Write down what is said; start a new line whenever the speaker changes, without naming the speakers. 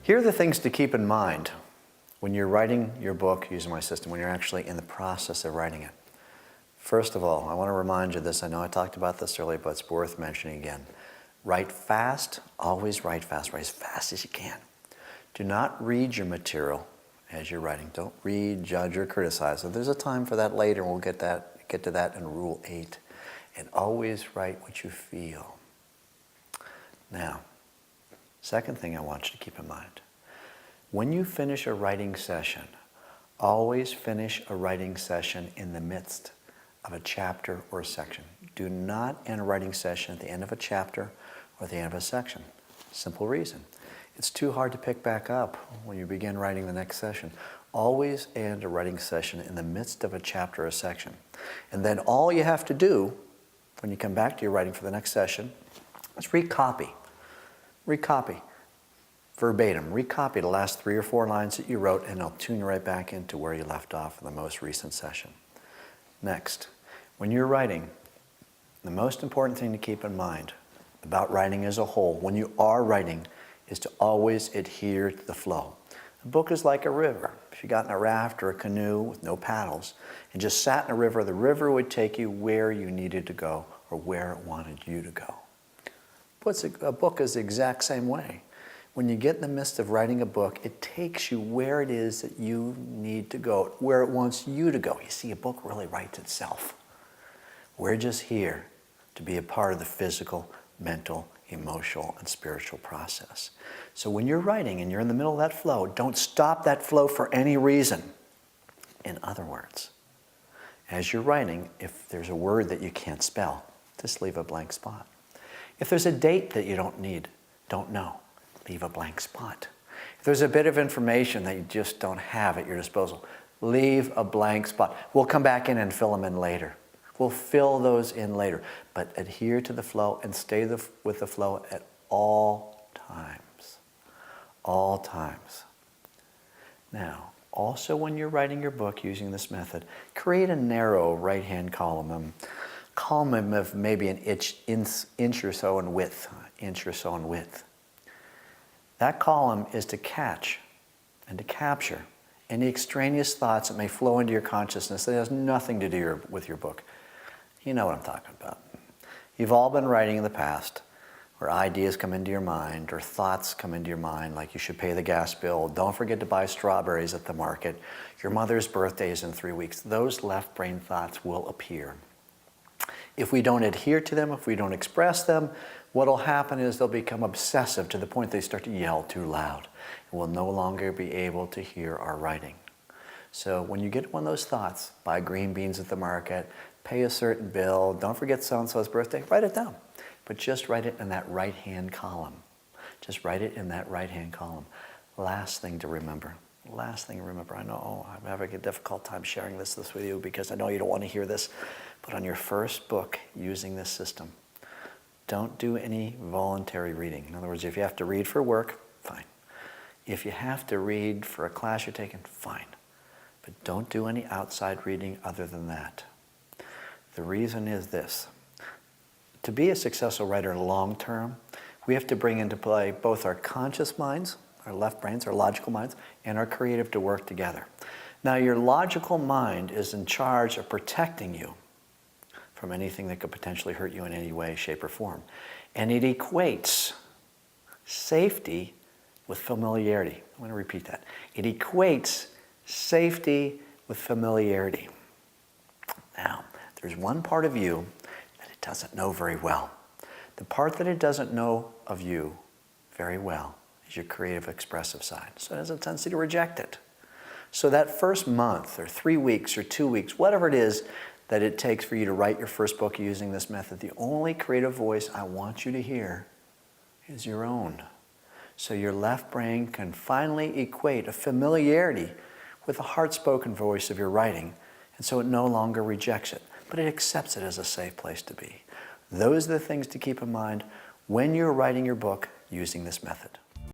Here are the things to keep in mind when you're writing your book using my system, when you're actually in the process of writing it. First of all, I want to remind you this. I know I talked about this earlier, but it's worth mentioning again. Write fast. Always write fast. Write as fast as you can. Do not read your material as you're writing. Don't read, judge, or criticize. So there's a time for that later, and we'll get to that in Rule 8. And always write what you feel. Now, second thing I want you to keep in mind. When you finish a writing session, always finish a writing session in the midst of a chapter or a section. Do not end a writing session at the end of a chapter or the end of a section. Simple reason. It's too hard to pick back up when you begin writing the next session. Always end a writing session in the midst of a chapter or a section. And then all you have to do when you come back to your writing for the next session is recopy. Recopy. Verbatim. Recopy the last 3 or 4 lines that you wrote, and it'll tune you right back into where you left off in the most recent session. Next, when you're writing, the most important thing to keep in mind about writing as a whole, when you are writing, is to always adhere to the flow. A book is like a river. If you got in a raft or a canoe with no paddles and just sat in a river, the river would take you where you needed to go or where it wanted you to go. A book is the exact same way. When you get in the midst of writing a book, it takes you where it is that you need to go, where it wants you to go. You see, a book really writes itself. We're just here to be a part of the physical, mental, emotional, and spiritual process. So when you're writing and you're in the middle of that flow, don't stop that flow for any reason. In other words, as you're writing, if there's a word that you can't spell, just leave a blank spot. If there's a date that you don't know, leave a blank spot. If there's a bit of information that you just don't have at your disposal, leave a blank spot. We'll come back in and fill them in later. We'll fill those in later. But adhere to the flow and stay with the flow at all times. All times. Now, also when you're writing your book using this method, create a narrow right-hand column. Column of maybe an inch or so in width. That column is to catch and to capture any extraneous thoughts that may flow into your consciousness that has nothing to do with your book. You know what I'm talking about. You've all been writing in the past where ideas come into your mind or thoughts come into your mind like you should pay the gas bill, don't forget to buy strawberries at the market, your mother's birthday is in 3 weeks. Those left brain thoughts will appear. If we don't adhere to them, if we don't express them, what will happen is they'll become obsessive to the point they start to yell too loud. And we'll no longer be able to hear our writing. So when you get one of those thoughts, buy green beans at the market, pay a certain bill, don't forget so-and-so's birthday, write it down. But just write it in that right-hand column. Just write it in that right-hand column. Last thing to remember. I know I'm having a difficult time sharing this with you because I know you don't want to hear this, but on your first book using this system, don't do any voluntary reading. In other words, if you have to read for work, fine. If you have to read for a class you're taking, fine. But don't do any outside reading other than that. The reason is this. To be a successful writer long term, we have to bring into play both our conscious minds, our left brains, our logical minds, and our creative to work together. Now, your logical mind is in charge of protecting you from anything that could potentially hurt you in any way, shape, or form. And it equates safety with familiarity. I want to repeat that. It equates safety with familiarity. Now, there's one part of you that it doesn't know very well. The part that it doesn't know of you very well is your creative, expressive side. So it has a tendency to reject it. So that first month or 3 weeks or 2 weeks, whatever it is that it takes for you to write your first book using this method, the only creative voice I want you to hear is your own. So your left brain can finally equate a familiarity with the heart-spoken voice of your writing, and so it no longer rejects it, but it accepts it as a safe place to be. Those are the things to keep in mind when you're writing your book using this method.